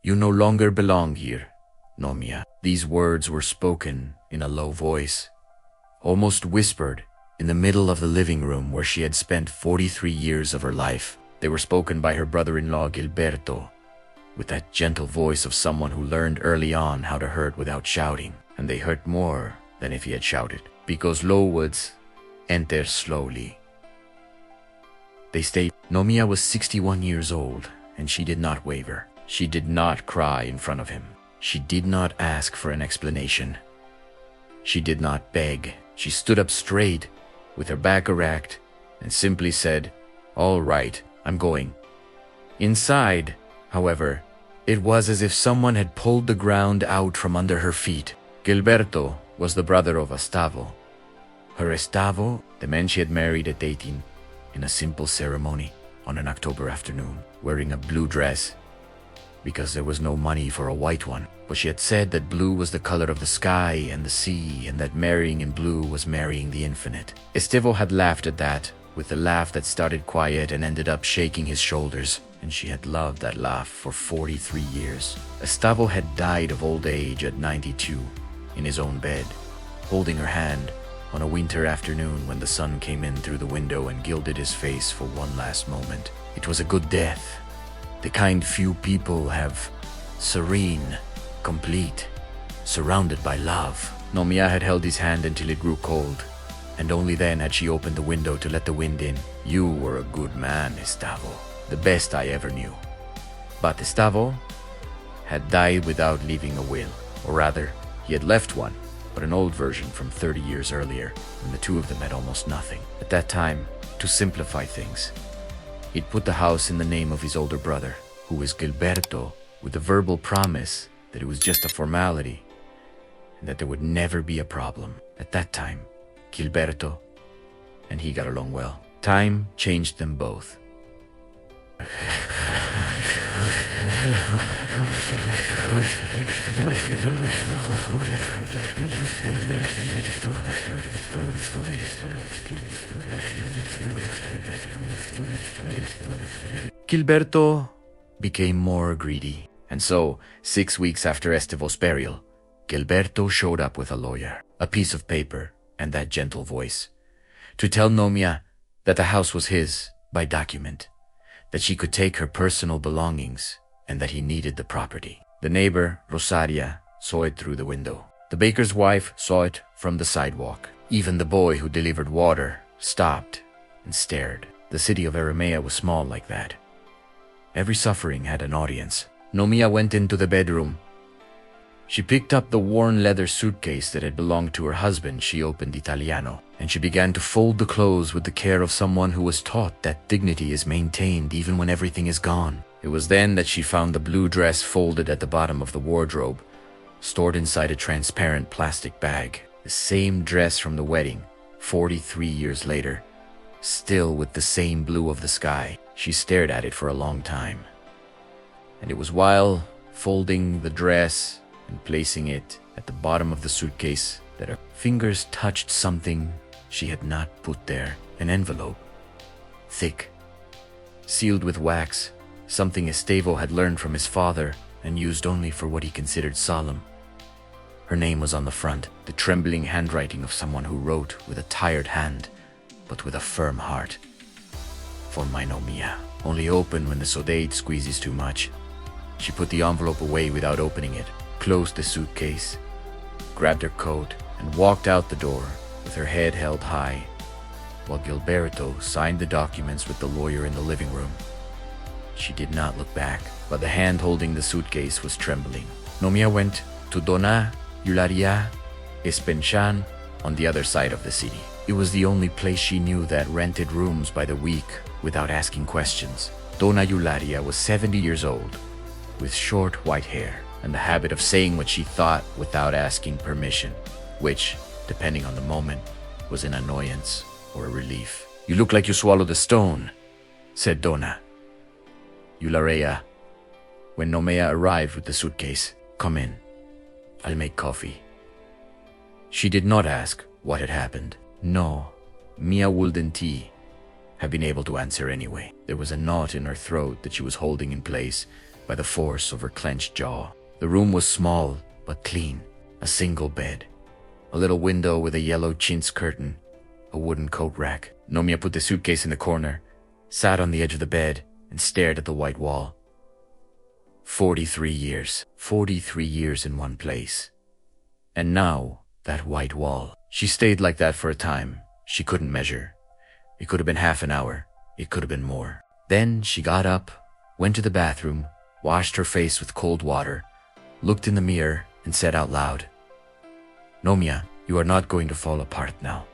You no longer belong here, Nomia. These words were spoken in a low voice, almost whispered, in the middle of the living room where she had spent 43 years of her life. They were spoken by her brother-in-law Gilberto, with that gentle voice of someone who learned early on how to hurt without shouting, and they hurt more than if he had shouted, because low words enter slowly. They state, Nomia was 61 years old, and she did not waver. She did not cry in front of him. She did not ask for an explanation. She did not beg. She stood up straight, with her back erect, and simply said, "All right, I'm going." Inside, however, it was as if someone had pulled the ground out from under her feet. Gilberto was the brother of Estavo. Her Estavo, the man she had married at 18, in a simple ceremony on an October afternoon, wearing a blue dress, because there was no money for a white one. But she had said that blue was the color of the sky and the sea, and that marrying in blue was marrying the infinite. Estavo had laughed at that, with a laugh that started quiet and ended up shaking his shoulders, and she had loved that laugh for 43 years. Estavo had died of old age at 92, in his own bed, holding her hand on a winter afternoon when the sun came in through the window and gilded his face for one last moment. It was a good death, the kind few people have, serene, complete, surrounded by love. Nomia had held his hand until it grew cold, and only then had she opened the window to let the wind in. You were a good man, Estavo, the best I ever knew. But Estavo had died without leaving a will, or rather, he had left one, but an old version from 30 years earlier, when the two of them had almost nothing. At that time, to simplify things, he'd put the house in the name of his older brother, who was Gilberto, with the verbal promise that it was just a formality, and that there would never be a problem. At that time, Gilberto and he got along well. Time changed them both. Gilberto became more greedy, and so, 6 weeks after Estavo's burial, Gilberto showed up with a lawyer, a piece of paper, and that gentle voice, to tell Nomia that the house was his by document, that she could take her personal belongings, and that he needed the property. The neighbor, Rosaria, saw it through the window. The baker's wife saw it from the sidewalk. Even the boy who delivered water stopped and stared. The city of Aramea was small like that. Every suffering had an audience. Nomia went into the bedroom. She picked up the worn leather suitcase that had belonged to her husband. She opened Italiano, and she began to fold the clothes with the care of someone who was taught that dignity is maintained even when everything is gone. It was then that she found the blue dress folded at the bottom of the wardrobe, stored inside a transparent plastic bag. The same dress from the wedding, 43 years later, still with the same blue of the sky. She stared at it for a long time. And it was while folding the dress and placing it at the bottom of the suitcase that her fingers touched something she had not put there. An envelope, thick, sealed with wax, something Estavo had learned from his father and used only for what he considered solemn. Her name was on the front, the trembling handwriting of someone who wrote with a tired hand, but with a firm heart. For my Nomia, only open when the sodade squeezes too much. She put the envelope away without opening it, closed the suitcase, grabbed her coat, and walked out the door with her head held high, while Gilberto signed the documents with the lawyer in the living room. She did not look back, but the hand holding the suitcase was trembling. Nomia went to Dona Eulalia Espenchan on the other side of the city. It was the only place she knew that rented rooms by the week without asking questions. Dona Eulalia was 70 years old, with short white hair, and the habit of saying what she thought without asking permission, which, depending on the moment, was an annoyance or a relief. "You look like you swallowed a stone," said Dona Eulalia when Nomea arrived with the suitcase. "Come in. I'll make coffee." She did not ask what had happened. No, Mia wouldn't have been able to answer anyway. There was a knot in her throat that she was holding in place, by the force of her clenched jaw. The room was small but clean. A single bed, a little window with a yellow chintz curtain, a wooden coat rack. Nomiya put the suitcase in the corner, sat on the edge of the bed, and stared at the white wall. 43 years. 43 years in one place. And now, that white wall. She stayed like that for a time. She couldn't measure. It could have been half an hour. It could have been more. Then she got up, went to the bathroom, washed her face with cold water, looked in the mirror, and said out loud, "Nomiya, you are not going to fall apart now."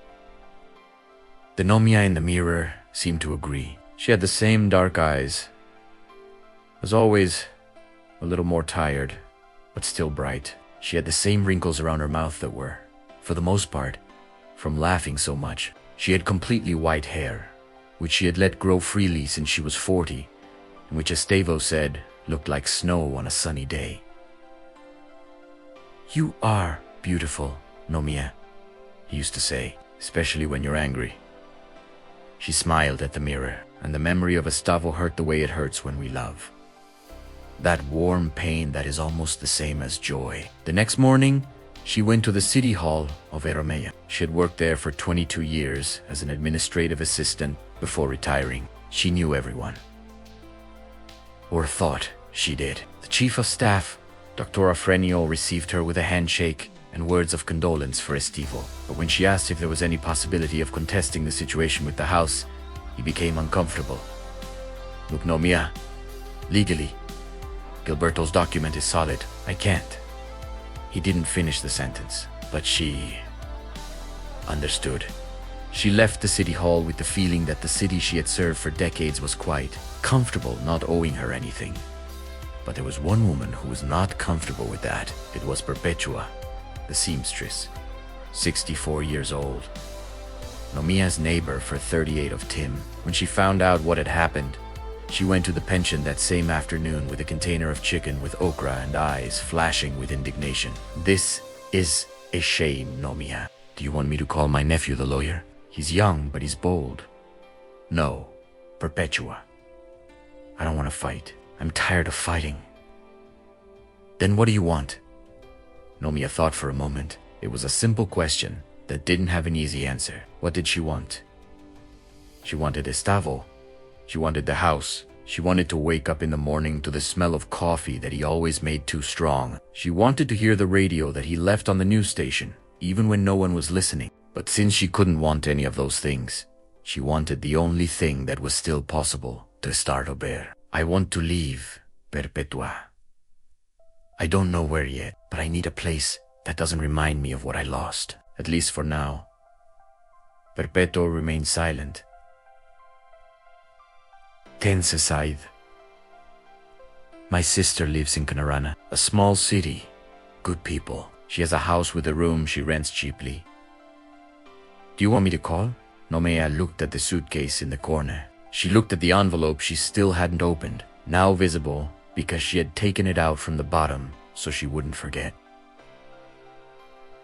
The Nomiya in the mirror seemed to agree. She had the same dark eyes. Was always a little more tired, but still bright. She had the same wrinkles around her mouth that were, for the most part, from laughing so much. She had completely white hair, which she had let grow freely since she was 40, and which Estevao said looked like snow on a sunny day. "You are beautiful, Nomiya," he used to say, "especially when you're angry." She smiled at the mirror, and the memory of Estevao hurt the way it hurts when we love. That warm pain that is almost the same as joy. The next morning, she went to the city hall of Recomeçar. She had worked there for 22 years as an administrative assistant before retiring. She knew everyone. Or thought she did. The chief of staff, Dr. Afrenio, received her with a handshake and words of condolence for Estevao. But when she asked if there was any possibility of contesting the situation with the house, he became uncomfortable. "Look, Nomiya, legally, Gilberto's document is solid. I can't." He didn't finish the sentence, but she understood. She left the city hall with the feeling that the city she had served for decades was quite comfortable, not owing her anything. But there was one woman who was not comfortable with that. It was Perpetua, the seamstress, 64 years old. Nomiya's neighbor for 38 of Tim. When she found out what had happened, she went to the pension that same afternoon with a container of chicken with okra and eyes flashing with indignation. "This is a shame, Nomiya. Do you want me to call my nephew the lawyer? He's young, but he's bold." "No, Perpetua. I don't want to fight. I'm tired of fighting." "Then what do you want?" Nomiya thought for a moment. It was a simple question that didn't have an easy answer. What did she want? She wanted Estevao. She wanted the house. She wanted to wake up in the morning to the smell of coffee that he always made too strong. She wanted to hear the radio that he left on the news station, even when no one was listening. But since she couldn't want any of those things, she wanted the only thing that was still possible to start over. "I want to leave, Perpetua. I don't know where yet, but I need a place that doesn't remind me of what I lost, at least for now." Perpetua remained silent. Tense aside. "My sister lives in Canarana, a small city. Good people. She has a house with a room she rents cheaply. Do you want me to call?" Nomiya looked at the suitcase in the corner. She looked at the envelope she still hadn't opened, now visible because she had taken it out from the bottom so she wouldn't forget.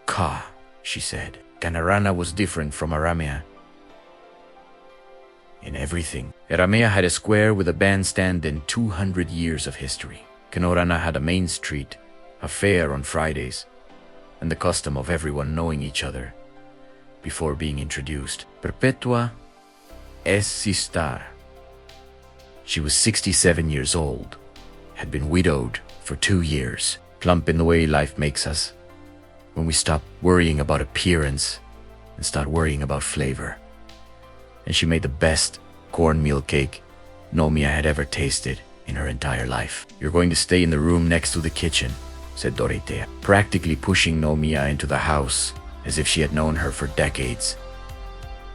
"Ka," she said. Canarana was different from Aramea. In everything. Aramea had a square with a bandstand and 200 years of history. Canarana had a main street, a fair on Fridays, and the custom of everyone knowing each other before being introduced. Perpetua es Sistar. She was 67 years old, had been widowed for 2 years, plump in the way life makes us, when we stop worrying about appearance and start worrying about flavor. And she made the best cornmeal cake Nomiya had ever tasted in her entire life. "You're going to stay in the room next to the kitchen," said Dorotea, practically pushing Nomiya into the house as if she had known her for decades.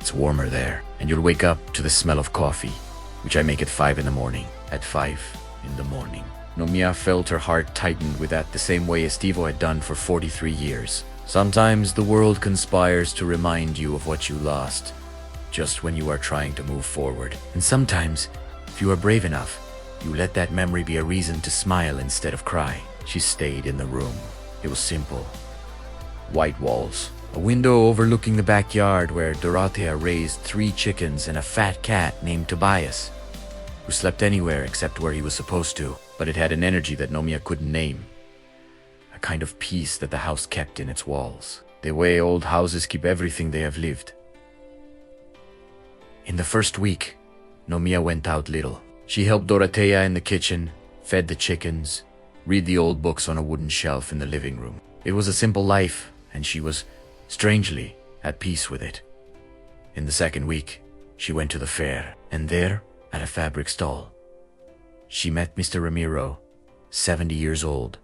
"It's warmer there, and you'll wake up to the smell of coffee, which I make at 5 in the morning. At 5 in the morning. Nomiya felt her heart tighten with that the same way Estevao had done for 43 years. Sometimes the world conspires to remind you of what you lost, just when you are trying to move forward. And sometimes, if you are brave enough, you let that memory be a reason to smile instead of cry. She stayed in the room. It was simple. White walls. A window overlooking the backyard where Dorotea raised 3 chickens and a fat cat named Tobias, who slept anywhere except where he was supposed to. but it had an energy that Nomiya couldn't name. A kind of peace that the house kept in its walls. The way old houses keep everything they have lived. In the first week, Nomiya went out little. She helped Dorotea in the kitchen, fed the chickens, read the old books on a wooden shelf in the living room. It was a simple life, and she was, strangely, at peace with it. In the second week, she went to the fair, and there, at a fabric stall, she met Mr. Ramiro, 70 years old,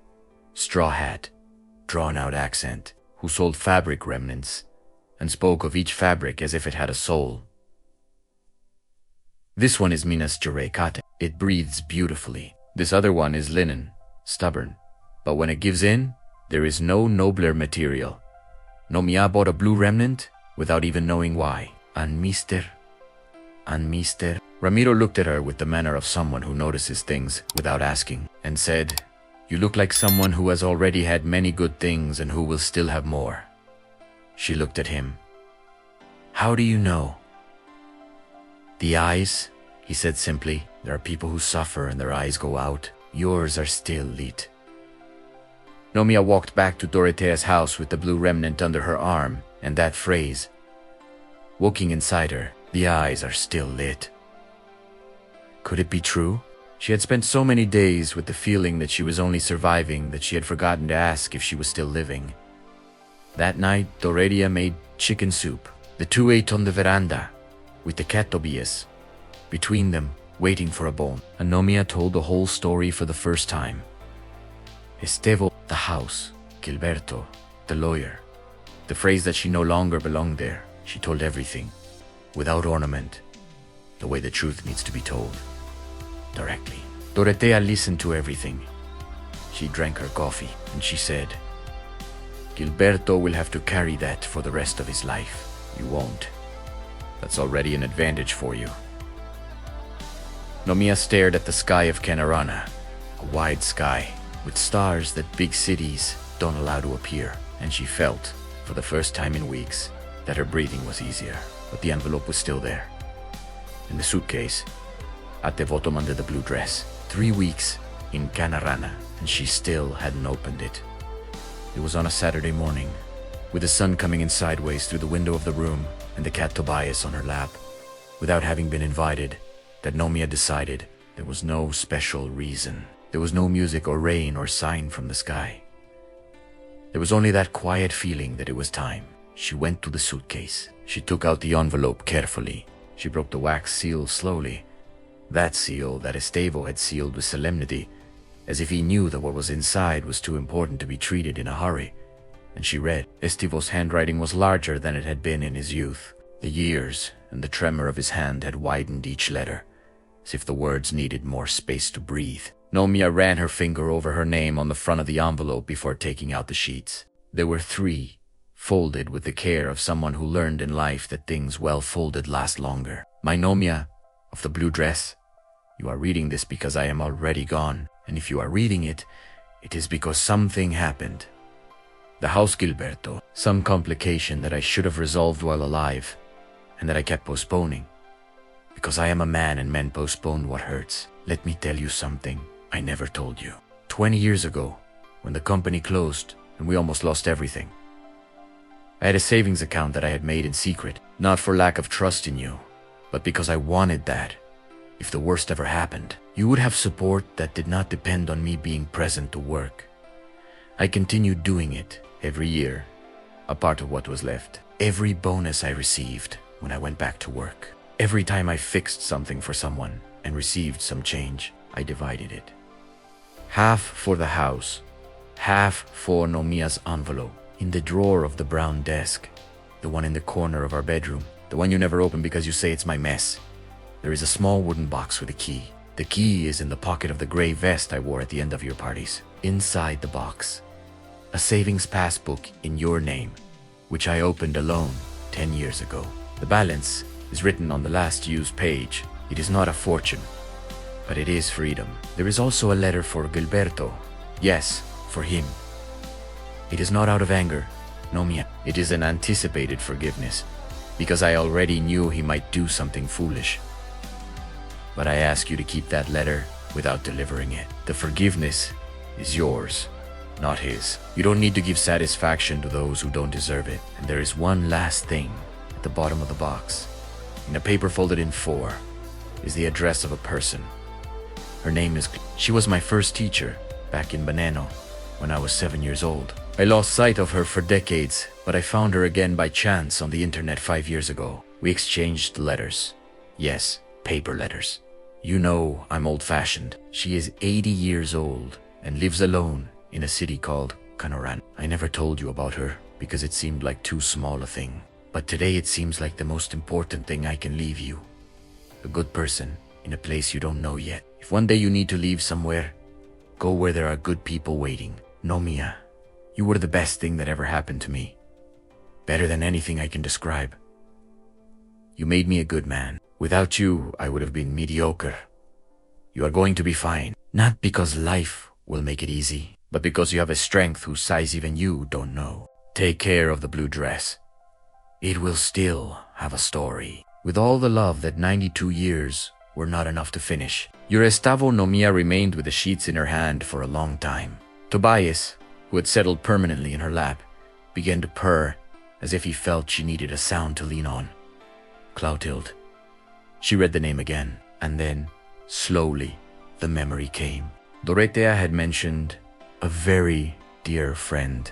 straw hat, drawn-out accent, who sold fabric remnants, and spoke of each fabric as if it had a soul. This one is Minas Gerais cotton. It breathes beautifully. This other one is linen, stubborn, but when it gives in, there is no nobler material. Nomiya bought a blue remnant without even knowing why. And Mister. Ramiro looked at her with the manner of someone who notices things without asking, and said, "You look like someone who has already had many good things and who will still have more." She looked at him. "How do you know?" "The eyes," he said simply. "There are people who suffer and their eyes go out. Yours are still lit." Nomiya walked back to Dorotea's house with the blue remnant under her arm, and that phrase, woking inside her, "The eyes are still lit." Could it be true? She had spent so many days with the feeling that she was only surviving that she had forgotten to ask if she was still living. That night, Dorotea made chicken soup. The two ate on the veranda, with the cat Tobias between them, waiting for a bone. And Nomiya told the whole story for the first time. Estevo, the house, Gilberto, the lawyer. The phrase that she no longer belonged there. She told everything, without ornament, the way the truth needs to be told, directly. Dorotea listened to everything. She drank her coffee, and she said, "Gilberto will have to carry that for the rest of his life. You won't. That's already an advantage for you." Nomiya stared at the sky of Kenarana, a wide sky, with stars that big cities don't allow to appear, and she felt, for the first time in weeks, that her breathing was easier, but the envelope was still there. In the suitcase, at the bottom under the blue dress. 3 weeks in Kenarana, and she still hadn't opened it. It was on a Saturday morning, with the sun coming in sideways through the window of the room and the cat Tobias on her lap, without having been invited, that Nomiya decided there was no special reason. There was no music or rain or sign from the sky. There was only that quiet feeling that it was time. She went to the suitcase. She took out the envelope carefully. She broke the wax seal slowly. That seal that Estevo had sealed with solemnity, as if he knew that what was inside was too important to be treated in a hurry. And she read. Estevo's handwriting was larger than it had been in his youth. The years and the tremor of his hand had widened each letter, as if the words needed more space to breathe. Nomiya ran her finger over her name on the front of the envelope before taking out the sheets. There were 3, folded with the care of someone who learned in life that things well folded last longer. "My Nomiya, of the blue dress, you are reading this because I am already gone, and if you are reading it, it is because something happened. The house Gilberto, some complication that I should have resolved while alive, and that I kept postponing. Because I am a man and men postpone what hurts. Let me tell you something I never told you. 20 years ago, when the company closed and we almost lost everything, I had a savings account that I had made in secret, not for lack of trust in you, but because I wanted that. If the worst ever happened, you would have support that did not depend on me being present to work. I continued doing it every year, a part of what was left. Every bonus I received when I went back to work. Every time I fixed something for someone and received some change, I divided it. Half for the house, half for Nomiya's envelope, in the drawer of the brown desk, the one in the corner of our bedroom, the one you never open because you say it's my mess. There is a small wooden box with a key. The key is in the pocket of the gray vest I wore at the end of your parties. Inside the box, a savings passbook in your name, which I opened alone 10 years ago. The balance is written on the last used page. It is not a fortune, but it is freedom. There is also a letter for Gilberto. Yes, for him. It is not out of anger, Nomiya. It is an anticipated forgiveness, because I already knew he might do something foolish. But I ask you to keep that letter without delivering it. The forgiveness is yours, not his. You don't need to give satisfaction to those who don't deserve it. And there is one last thing at the bottom of the box. In a paper folded in 4 is the address of a person. Her name is... She was my first teacher back in Banano when I was 7 years old. I lost sight of her for decades, but I found her again by chance on the internet 5 years ago. We exchanged letters. Yes, paper letters. You know I'm old-fashioned. She is 80 years old and lives alone in a city called Canoran. I never told you about her because it seemed like too small a thing. But today it seems like the most important thing I can leave you. A good person in a place you don't know yet. If one day you need to leave somewhere, go where there are good people waiting. Nomiya, you were the best thing that ever happened to me. Better than anything I can describe. You made me a good man. Without you, I would have been mediocre. You are going to be fine. Not because life will make it easy, but because you have a strength whose size even you don't know. Take care of the blue dress. It will still have a story. With all the love that 92 years were not enough to finish. Your Estavo Nomiya remained with the sheets in her hand for a long time. Tobias, who had settled permanently in her lap, began to purr as if he felt she needed a sound to lean on. Clotilde. She read the name again, and then, slowly, the memory came. Dorotea had mentioned a very dear friend,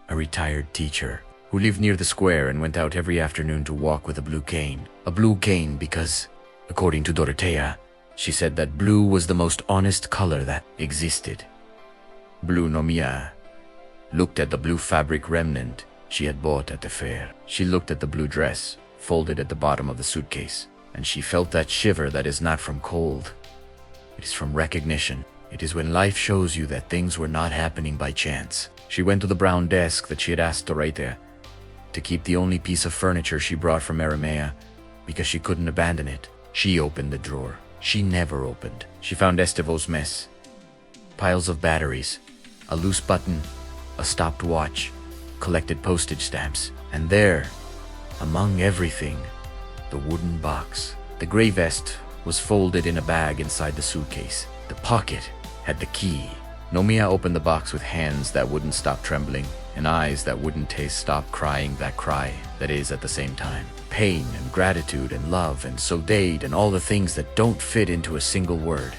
a retired teacher, who lived near the square and went out every afternoon to walk with a blue cane. A blue cane because, according to Dorotea, she said that blue was the most honest color that existed. Blue Nomiya looked at the blue fabric remnant she had bought at the fair. She looked at the blue dress folded at the bottom of the suitcase, and she felt that shiver that is not from cold. It is from recognition. It is when life shows you that things were not happening by chance. She went to the brown desk that she had asked Dorotea to keep the only piece of furniture she brought from Aramea because she couldn't abandon it. She opened the drawer. She never opened. She found Estevo's mess. Piles of batteries, a loose button, a stopped watch, collected postage stamps, and there, among everything, the wooden box. The gray vest was folded in a bag inside the suitcase. The pocket had the key. Nomiya opened the box with hands that wouldn't stop trembling and eyes that wouldn't stop crying that cry that is at the same time. Pain and gratitude and love and saudade and all the things that don't fit into a single word.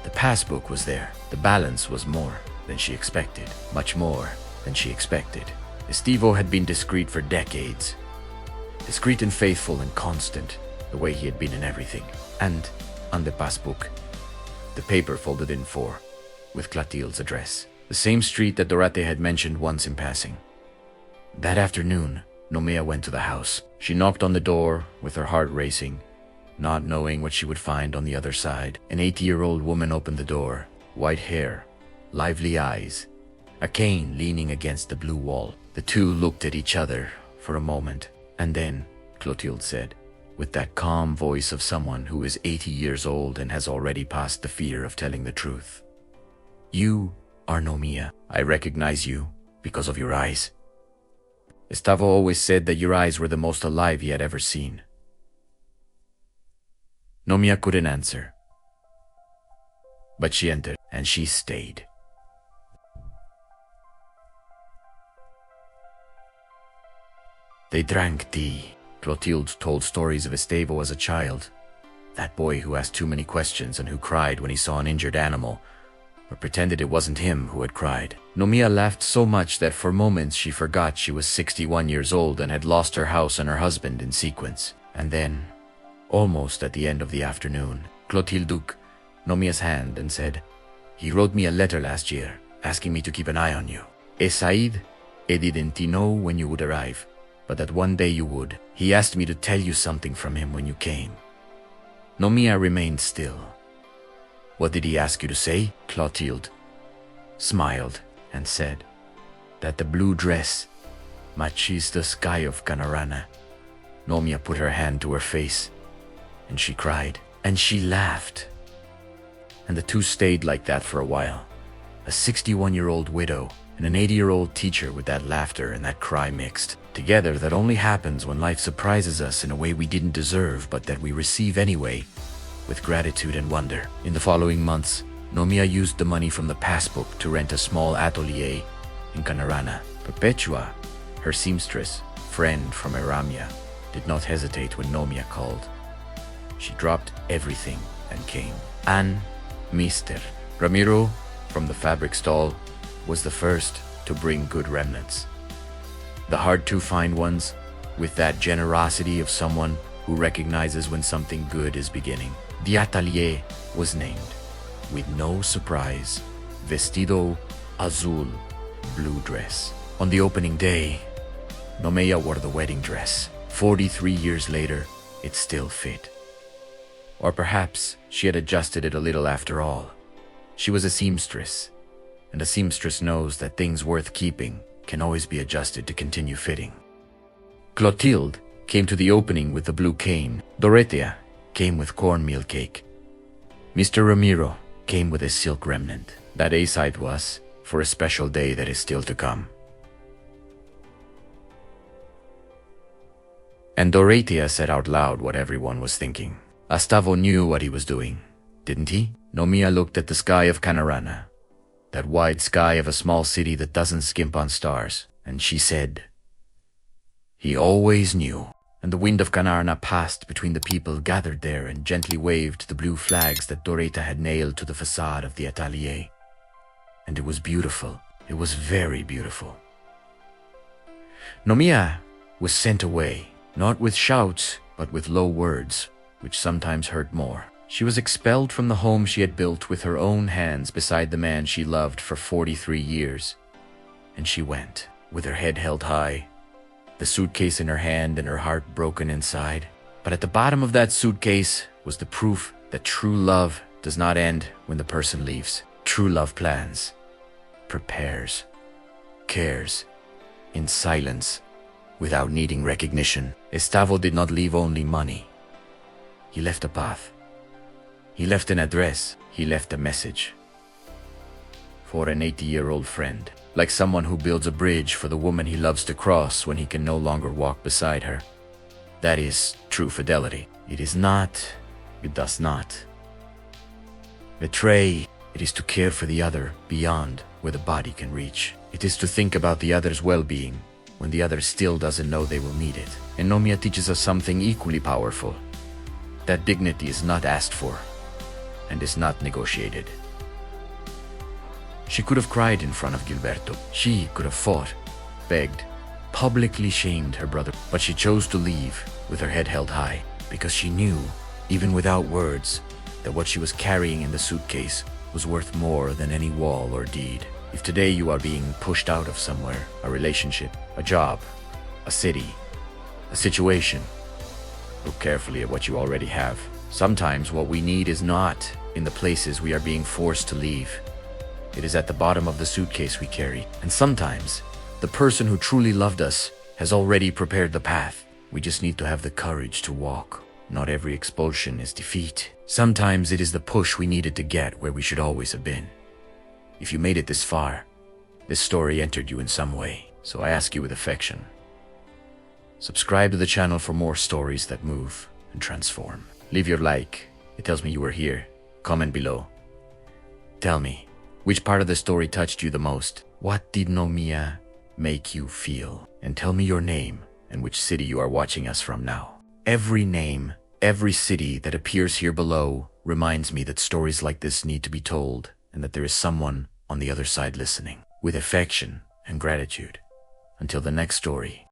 The passbook was there. The balance was more than she expected. Much more than she expected. Estevo had been discreet for decades. Discreet and faithful and constant, the way he had been in everything. And on the passbook, the paper folded in 4, with Clotilde's address. The same street that Dorate had mentioned once in passing. That afternoon, Nomiya went to the house. She knocked on the door with her heart racing, not knowing what she would find on the other side. An 80-year-old woman opened the door, white hair, lively eyes, a cane leaning against the blue wall. The two looked at each other for a moment, and then Clotilde said, with that calm voice of someone who is 80 years old and has already passed the fear of telling the truth. You are Nomiya. I recognize you because of your eyes. Estavo always said that your eyes were the most alive he had ever seen. Nomiya couldn't answer, but she entered, and she stayed. They drank tea. Clotilde told stories of Estevo as a child, that boy who asked too many questions and who cried when he saw an injured animal, or pretended it wasn't him who had cried. Nomiya laughed so much that for moments she forgot she was 61 years old and had lost her house and her husband in sequence. And then, almost at the end of the afternoon, Clotilde took Nomiya's hand and said, "He wrote me a letter last year, asking me to keep an eye on you. Esaid, didn't know when you would arrive, but that one day you would. He asked me to tell you something from him when you came." Nomiya remained still. "What did he ask you to say?" Clotilde smiled and said that the blue dress matches the sky of Canarana. Nomiya put her hand to her face, and she cried, and she laughed. And the two stayed like that for a while. A 61-year-old widow and an 80-year-old teacher with that laughter and that cry mixed. Together, that only happens when life surprises us in a way we didn't deserve but that we receive anyway. with gratitude and wonder. In the following months, Nomiya used the money from the passbook to rent a small atelier in Canarana. Perpetua, her seamstress, friend from Eramia, did not hesitate when Nomiya called. She dropped everything and came. And Mr. Ramiro, from the fabric stall, was the first to bring good remnants. The hard-to-find ones, with that generosity of someone who recognizes when something good is beginning. The atelier was named, with no surprise, Vestido Azul, blue dress. On the opening day, Nomiya wore the wedding dress. 43 years later, it still fit. Or perhaps she had adjusted it a little after all. She was a seamstress, and a seamstress knows that things worth keeping can always be adjusted to continue fitting. Clotilde came to the opening with the blue cane. Dorothea came with cornmeal cake. Mr. Ramiro came with a silk remnant. That A-side was for a special day that is still to come. And Dorothea said out loud what everyone was thinking. Astavo knew what he was doing, didn't he? Nomiya looked at the sky of Canarana, that wide sky of a small city that doesn't skimp on stars, and she said, "He always knew." And the wind of Canarana passed between the people gathered there and gently waved the blue flags that Dorothea had nailed to the facade of the atelier. And it was beautiful. It was very beautiful. Nomiya was sent away, not with shouts, but with low words, which sometimes hurt more. She was expelled from the home she had built with her own hands beside the man she loved for 43 years. And she went, with her head held high, the suitcase in her hand and her heart broken inside. But at the bottom of that suitcase was the proof that true love does not end when the person leaves. True love plans, prepares, cares, in silence, without needing recognition. Estavo did not leave only money. He left a path. He left an address. He left a message. For an 80-year-old friend. Like someone who builds a bridge for the woman he loves to cross when he can no longer walk beside her. That is true fidelity. It does not betray. It is to care for the other beyond where the body can reach. It is to think about the other's well-being when the other still doesn't know they will need it. And Nomiya teaches us something equally powerful. That dignity is not asked for and is not negotiated. She could have cried in front of Gilberto. She could have fought, begged, publicly shamed her brother. But she chose to leave with her head held high because she knew, even without words, that what she was carrying in the suitcase was worth more than any wall or deed. If today you are being pushed out of somewhere, a relationship, a job, a city, a situation, look carefully at what you already have. Sometimes what we need is not in the places we are being forced to leave. It is at the bottom of the suitcase we carry. And sometimes, the person who truly loved us has already prepared the path. We just need to have the courage to walk. Not every expulsion is defeat. Sometimes it is the push we needed to get where we should always have been. If you made it this far, this story entered you in some way. So I ask you with affection. Subscribe to the channel for more stories that move and transform. Leave your like. It tells me you were here. Comment below. Tell me, which part of the story touched you the most? What did Nomiya make you feel? And tell me your name and which city you are watching us from now. Every name, every city that appears here below reminds me that stories like this need to be told and that there is someone on the other side listening. With affection and gratitude. Until the next story.